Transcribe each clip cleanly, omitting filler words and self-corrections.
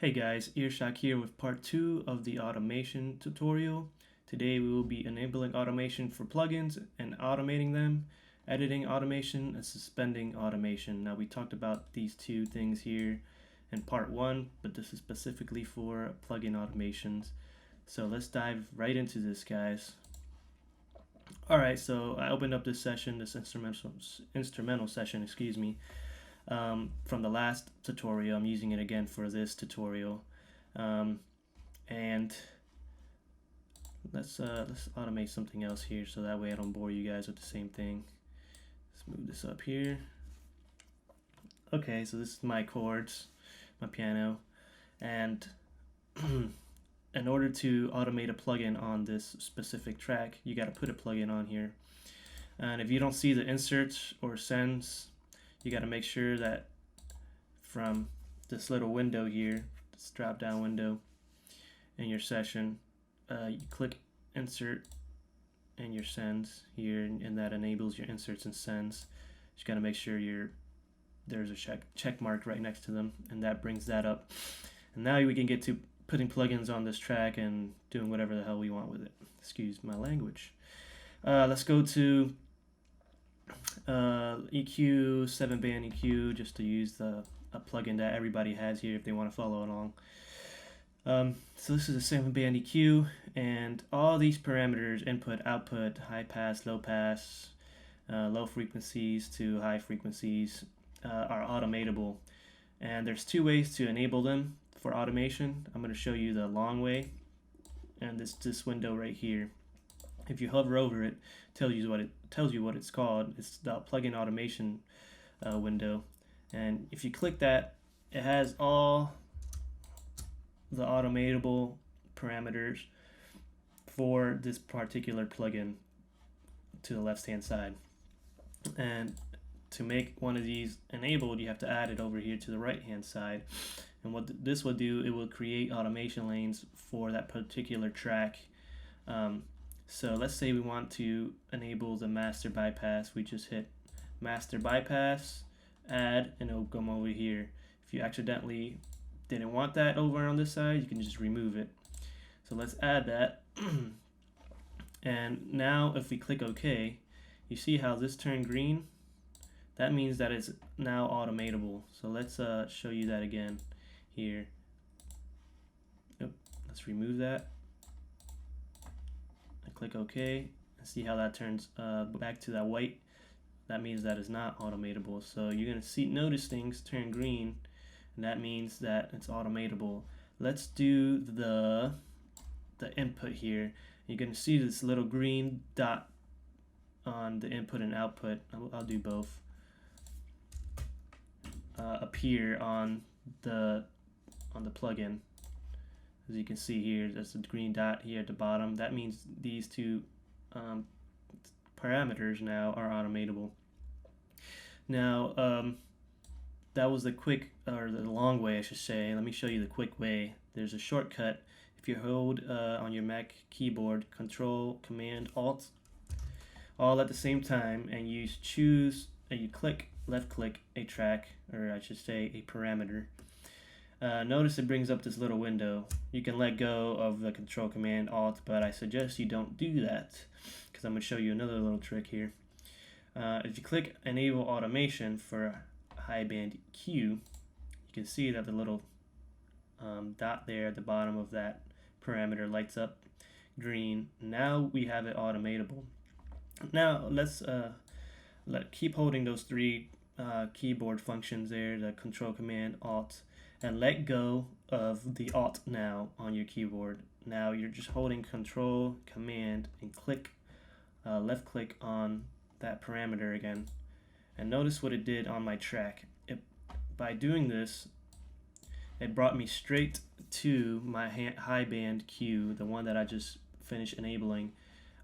Hey guys, Earshak here with part 2 of the automation tutorial. Today we will be enabling automation for plugins and automating them, editing automation and suspending automation. Now we talked about these two things here in part 1, but this is specifically for plugin automations. So let's dive right into this, guys. Alright, so I opened up this session, this instrumental session, from the last tutorial. I'm using it again for this tutorial, and let's automate something else here so that way I don't bore you guys with the same thing. Let's move this up here. Okay, so this is my chords, my piano, and in order to automate a plugin on this specific track, you got to put a plugin on here. And if you don't see the inserts or sends, you got to make sure that from this little window here, this drop down window in your session, you click insert and your sends here, and that enables your inserts and sends. Just got to make sure there's a check mark right next to them, and that brings that up. And now we can get to putting plugins on this track and doing whatever the hell we want with it. Excuse my language. Let's go to EQ, 7-band EQ, just to use a plugin that everybody has here if they want to follow along. So this is a 7-band EQ, and all these parameters, input, output, high pass, low pass, low frequencies to high frequencies, are automatable. And there's two ways to enable them for automation. I'm going to show you the long way, and this window right here. If you hover over it, tells you what it's called. It's the plugin automation window, and if you click that, it has all the automatable parameters for this particular plugin to the left hand side. And to make one of these enabled, you have to add it over here to the right hand side. And what this will do, it will create automation lanes for that particular track. So let's say we want to enable the master bypass. We just hit master bypass, add, and it'll come over here. If you accidentally didn't want that over on this side, you can just remove it. So let's add that. And now if we click OK, you see how this turned green? That means that it's now automatable. So let's show you that again here. Yep, let's remove that. Click OK and see how that turns back to that white. That means that is not automatable. So you're going to notice things turn green, and that means that it's automatable. Let's do the input here. You're going to see this little green dot on the input and output. I'll do both. Appear on the plugin. As you can see here, there's a green dot here at the bottom. That means these two parameters now are automatable. Now, that was the long way, I should say. Let me show you the quick way. There's a shortcut. If you hold on your Mac keyboard, Control, Command, Alt, all at the same time, and you left click a track, or I should say a parameter. Notice it brings up this little window. You can let go of the Control, Command, Alt, but I suggest you don't do that, because I'm going to show you another little trick here. If you click Enable Automation for high band EQ, you can see that the little dot there at the bottom of that parameter lights up green. Now we have it automatable. Now let's keep holding those three keyboard functions there, the Control, Command, Alt, and let go of the Alt now on your keyboard. Now you're just holding Control, Command, and left click on that parameter again. And notice what it did on my track. By doing this, it brought me straight to my high band cue, the one that I just finished enabling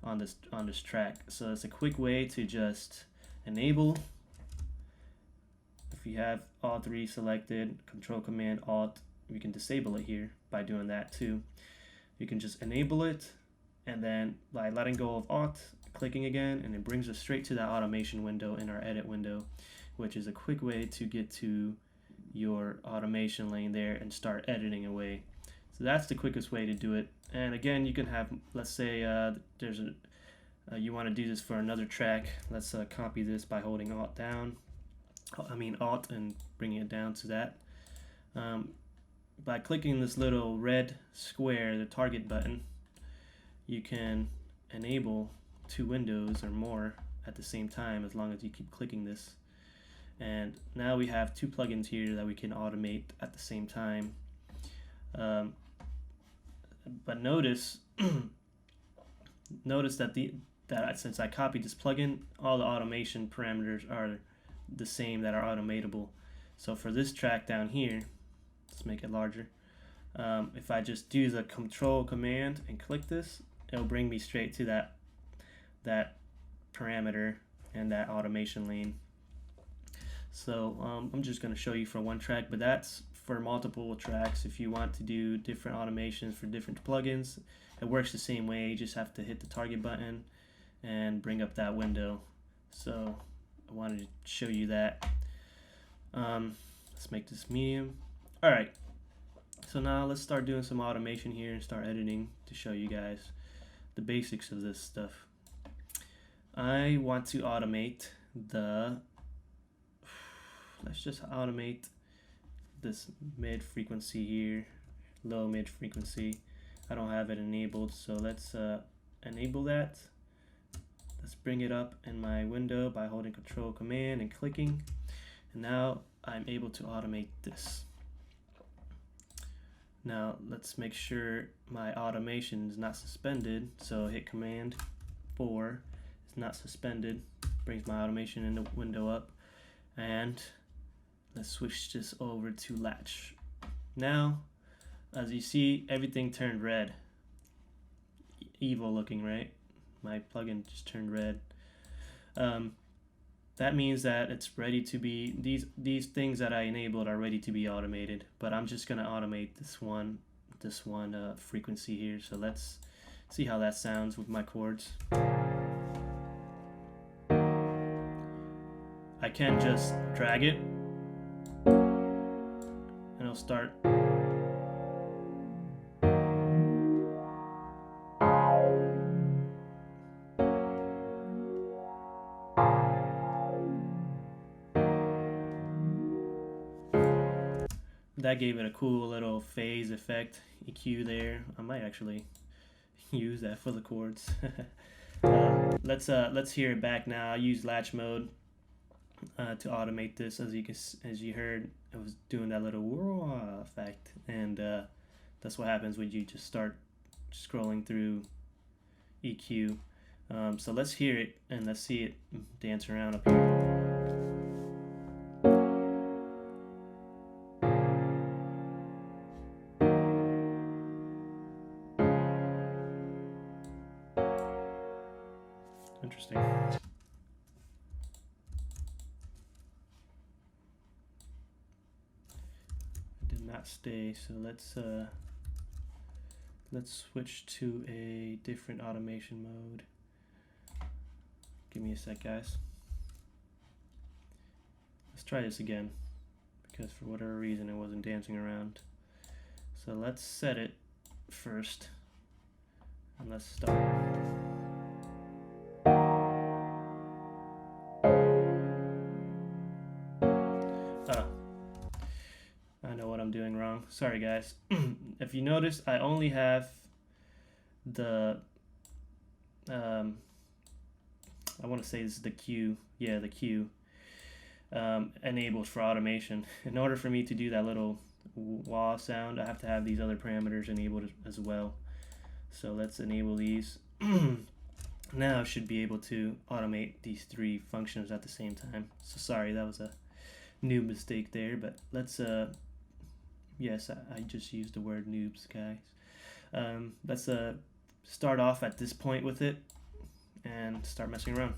on this track. So it's a quick way to just enable. If you have all three selected, Control, Command, Alt, you can disable it here by doing that too. You can just enable it, and then by letting go of Alt, clicking again, and it brings us straight to that automation window in our edit window, which is a quick way to get to your automation lane there and start editing away. So that's the quickest way to do it. And again, you can have, let's say there's a you want to do this for another track. Let's copy this by holding Alt down. Alt and bringing it down to that. By clicking this little red square, the target button, you can enable 2 windows or more at the same time as long as you keep clicking this. And now we have 2 plugins here that we can automate at the same time. But notice that since I copied this plugin, all the automation parameters are the same that are automatable. So for this track down here, let's make it larger. If I just do the control command and click this, it'll bring me straight to that parameter and that automation lane. So I'm just going to show you for one track, but that's for multiple tracks. If you want to do different automations for different plugins, it works the same way. You just have to hit the target button and bring up that window. So I wanted to show you that. Let's make this medium. All right, so now let's start doing some automation here and start editing to show you guys the basics of this stuff. I want to automate let's just automate this mid frequency here, low mid frequency. I don't have it enabled, so let's enable that. Let's bring it up in my window by holding Control Command and clicking, and now I'm able to automate this. Now let's make sure my automation is not suspended, so hit Command 4, it's not suspended, brings my automation in the window up, and let's switch this over to latch. Now, as you see, everything turned red. Evil looking, right? My plugin just turned red. That means that it's ready to be, these things that I enabled are ready to be automated, but I'm just gonna automate this one frequency here. So let's see how that sounds with my chords. I can just drag it and it'll start. That gave it a cool little phase effect EQ there. I might actually use that for the chords. Let's hear it back now. I use latch mode to automate this. As you heard, it was doing that little whoa effect, and that's what happens when you just start scrolling through EQ. So let's hear it and let's see it dance around up here. Interesting. It did not stay, so let's switch to a different automation mode. Give me a sec, guys. Let's try this again, because for whatever reason it wasn't dancing around. So let's set it first, and let's start. I know what I'm doing wrong. Sorry, guys. If you notice, I only have the I want to say this is the Q. Yeah, the Q enabled for automation. In order for me to do that little wah sound, I have to have these other parameters enabled as well. So let's enable these. Now I should be able to automate these 3 functions at the same time. So sorry, that was a new mistake there, but let's yes, I just used the word noobs, guys. Let's start off at this point with it and start messing around.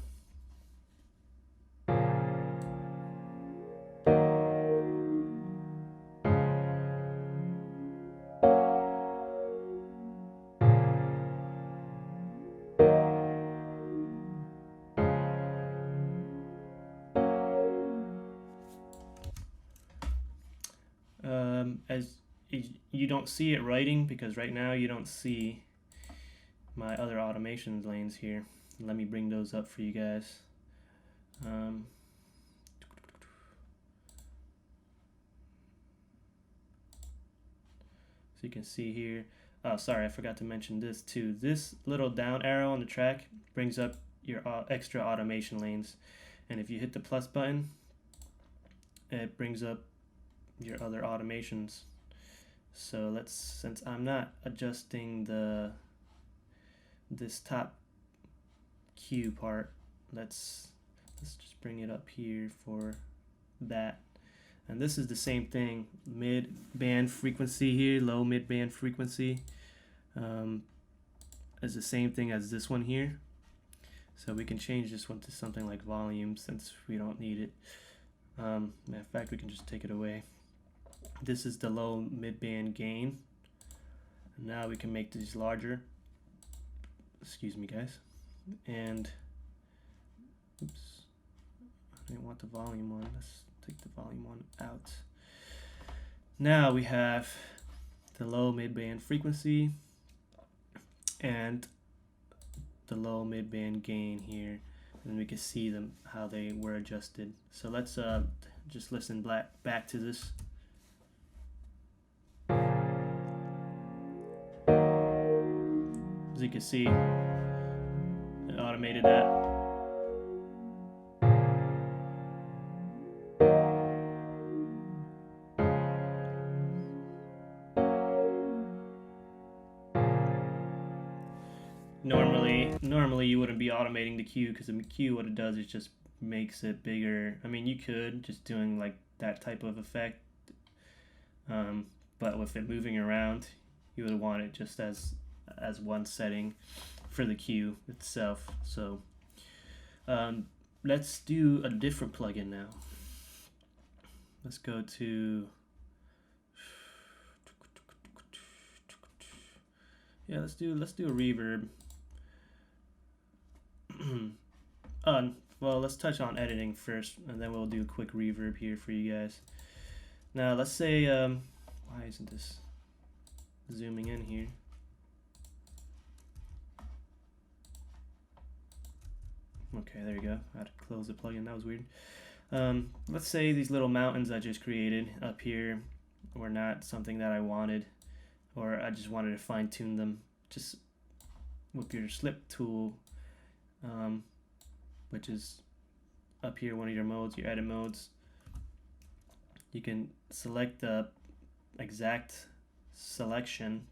as you don't see it writing, because right now you don't see my other automation lanes here. Let me bring those up for you guys. So you can see here, oh sorry, I forgot to mention this too. This little down arrow on the track brings up your extra automation lanes, and if you hit the plus button, it brings up your other automations. So since I'm not adjusting this top Q part, let's just bring it up here for that. And this is the same thing, mid-band frequency here, low mid-band frequency is the same thing as this one here. So we can change this one to something like volume since we don't need it. Matter of fact, we can just take it away. This is the low mid-band gain. Now we can make these larger. Excuse me, guys. And oops, I didn't want the volume one. Let's take the volume one out. Now we have the low mid-band frequency and the low mid-band gain here, and we can see them how they were adjusted. So let's just listen back to this. As you can see, it automated that. Normally you wouldn't be automating the Q, because the Q, what it does is just makes it bigger. I mean, you could just doing like that type of effect, but with it moving around, you would want it just as one setting for the Q itself. So let's do a different plugin now. Let's go to let's do a reverb. Well, let's touch on editing first, and then we'll do a quick reverb here for you guys. Now let's say why isn't this zooming in here? Okay, there you go. I had to close the plugin. That was weird. Let's say these little mountains I just created up here were not something that I wanted, or I just wanted to fine-tune them. Just with your slip tool, which is up here, one of your modes, your edit modes, you can select the exact selection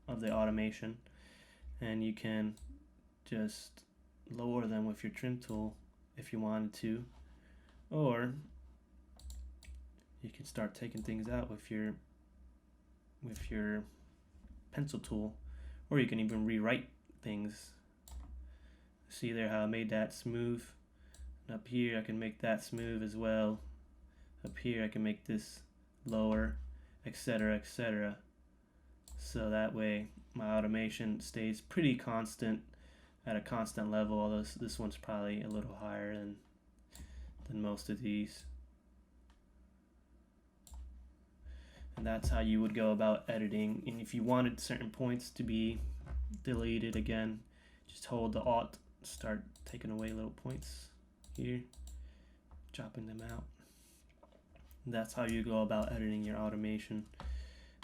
of the automation, and you can just lower them with your trim tool if you wanted to, or you can start taking things out with your pencil tool, or you can even rewrite things. See there how I made that smooth? And up here I can make that smooth as well. Up here I can make this lower, etc., etc. So that way my automation stays pretty constant, at a constant level, although this one's probably a little higher than most of these. And that's how you would go about editing. And if you wanted certain points to be deleted, again, just hold the Alt, start taking away little points here, chopping them out. And that's how you go about editing your automation.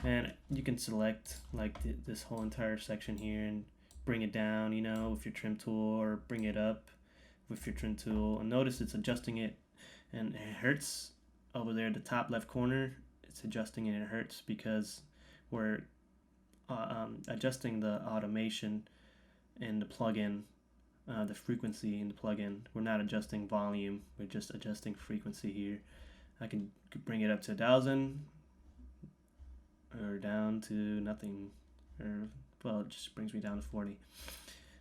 And you can select like this whole entire section here and bring it down, you know, with your trim tool, or bring it up with your trim tool. And notice it's adjusting it, and it hurts over there at the top left corner. It's adjusting and it hurts because we're adjusting the automation in the plugin, the frequency in the plugin. We're not adjusting volume, we're just adjusting frequency here. I can bring it up to 1000 or down to nothing, or well, it just brings me down to 40.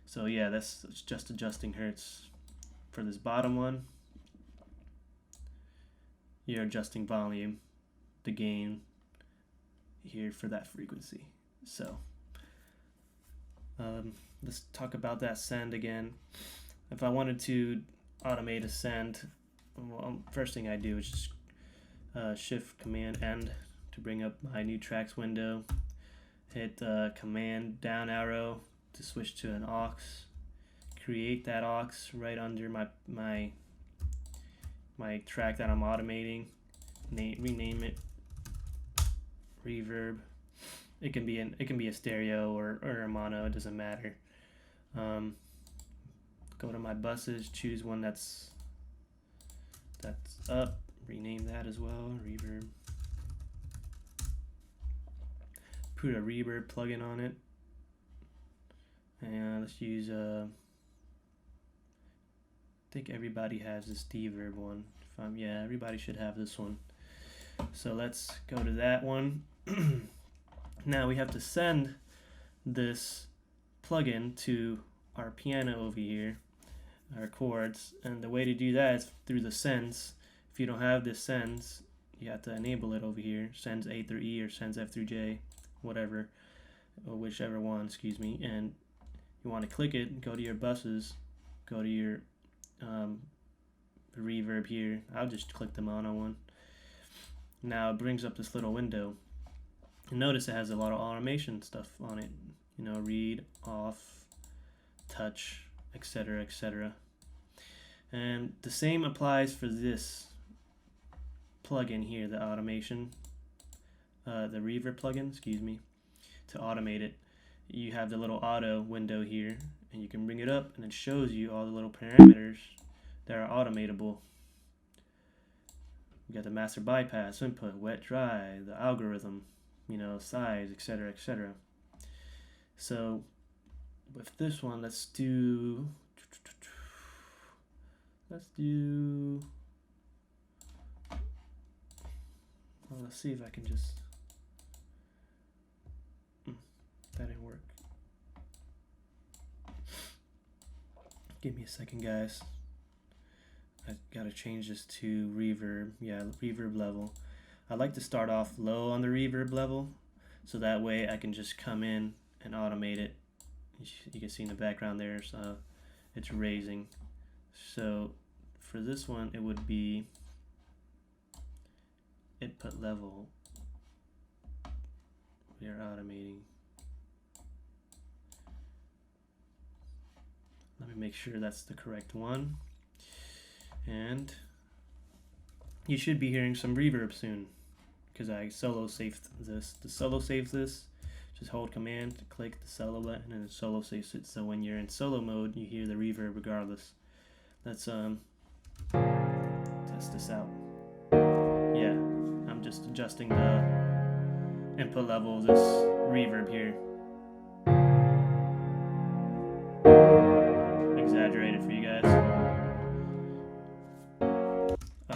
So yeah, that's just adjusting hertz. For this bottom one, you're adjusting volume, the gain here for that frequency. So let's talk about that send again. If I wanted to automate a send, well, first thing I do is just shift command N to bring up my new tracks window. Hit command down arrow to switch to an aux. Create that aux right under my track that I'm automating. Rename it reverb. It can be a stereo or a mono. It doesn't matter. Go to my buses. Choose one that's up. Rename that as well. Reverb. Put a reverb plugin on it. And let's use I think everybody has this deverb one. Yeah, everybody should have this one. So let's go to that one. Now we have to send this plugin to our piano over here, our chords, and the way to do that is through the sends. If you don't have this sends, you have to enable it over here. Sends A through E or sends F through J, whatever, or whichever one, excuse me. And you want to click it, go to your buses, go to your reverb here. I'll just click the mono one. Now it brings up this little window. And notice it has a lot of automation stuff on it. You know, read, off, touch, etc., etc. And the same applies for this plugin here, the automation, the reverb plugin, excuse me. To automate it, you have the little auto window here, and you can bring it up and it shows you all the little parameters that are automatable. We got the master bypass, input, wet, dry, the algorithm, you know, size, etc., etc. So with this one, let's see if I can just that didn't work. Give me a second, guys. I gotta change this to reverb. Yeah, reverb level. I like to start off low on the reverb level, so that way I can just come in and automate it. You can see in the background there, so it's raising. So for this one, it would be input level. We are automating. Let me make sure that's the correct one. And you should be hearing some reverb soon because I solo saved this. The solo saves this. Just hold command, click the solo button, and it solo saves it. So when you're in solo mode, you hear the reverb regardless. Let's test this out. Yeah, I'm just adjusting the input level of this reverb here. Exaggerate it for you guys.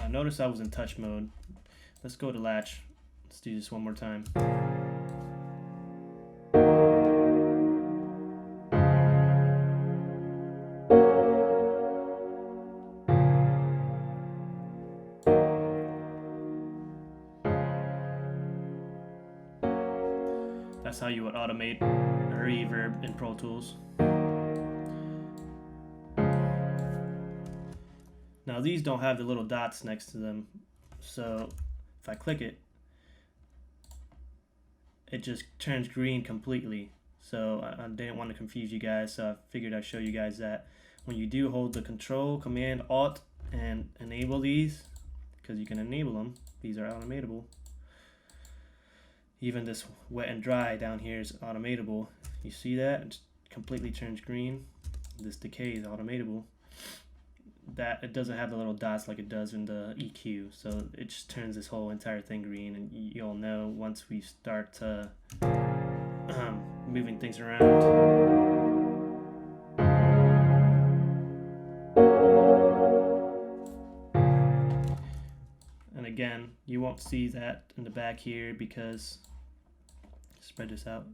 Notice I was in touch mode. Let's go to latch. Let's do this one more time. That's how you would automate a reverb in Pro Tools. Now these don't have the little dots next to them, so if I click it, it just turns green completely. So I didn't want to confuse you guys, so I figured I'd show you guys that when you do hold the Control, Command, Alt, and enable these, because you can enable them, these are automatable. Even this wet and dry down here is automatable. You see that? It completely turns green. This decay is automatable. That it doesn't have the little dots like it does in the EQ, so it just turns this whole entire thing green, and you'll know once we start moving things around. And again, you won't see that in the back here because spread this out.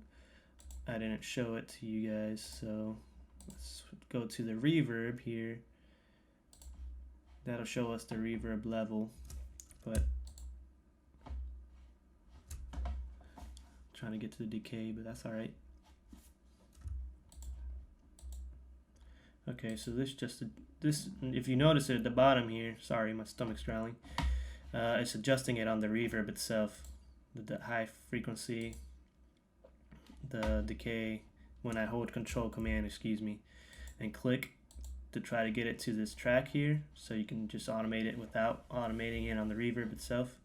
I didn't show it to you guys, so let's go to the reverb here. That'll show us the reverb level, but trying to get to the decay, but that's all right. Okay, so this if you notice it at the bottom here, sorry, my stomach's growling. It's adjusting it on the reverb itself. the high frequency, the decay, when I hold control command, excuse me, and click to try to get it to this track here, so you can just automate it without automating it on the reverb itself.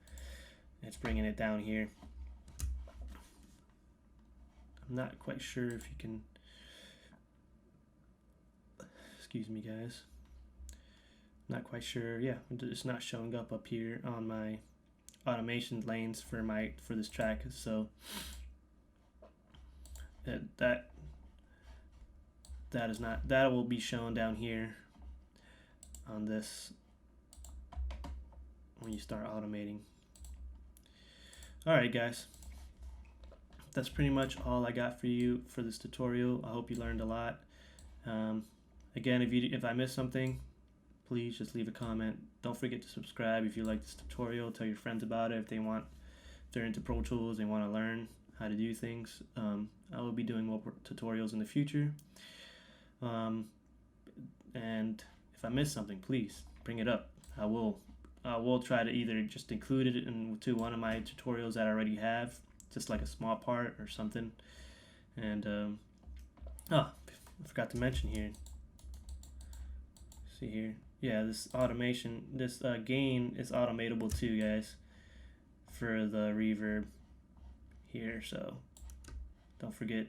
It's bringing it down here. I'm not quite sure if you can, excuse me guys, not quite sure. Yeah, it's not showing up here on my automation lanes for this track, so that is not, that will be shown down here on this when you start automating. Alright guys, that's pretty much all I got for you for this tutorial. I hope you learned a lot. Again, if I missed something, please just leave a comment. Don't forget to subscribe if you like this tutorial. Tell your friends about it if they're into Pro Tools, they want to learn how to do things. I will be doing more tutorials in the future. And if I miss something, please bring it up. I will try to either just include it into one of my tutorials that I already have, just like a small part or something. And I forgot to mention here. See here, yeah, this automation, this gain is automatable too, guys, for the reverb here. So don't forget,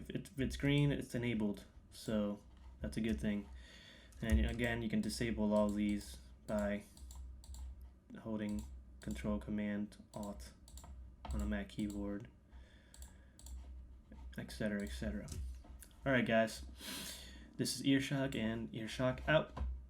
if it's green, it's enabled, so that's a good thing. And again, you can disable all these by holding Control Command Alt on a Mac keyboard, etc., etc. Alright guys, this is Earshock, and Earshock out.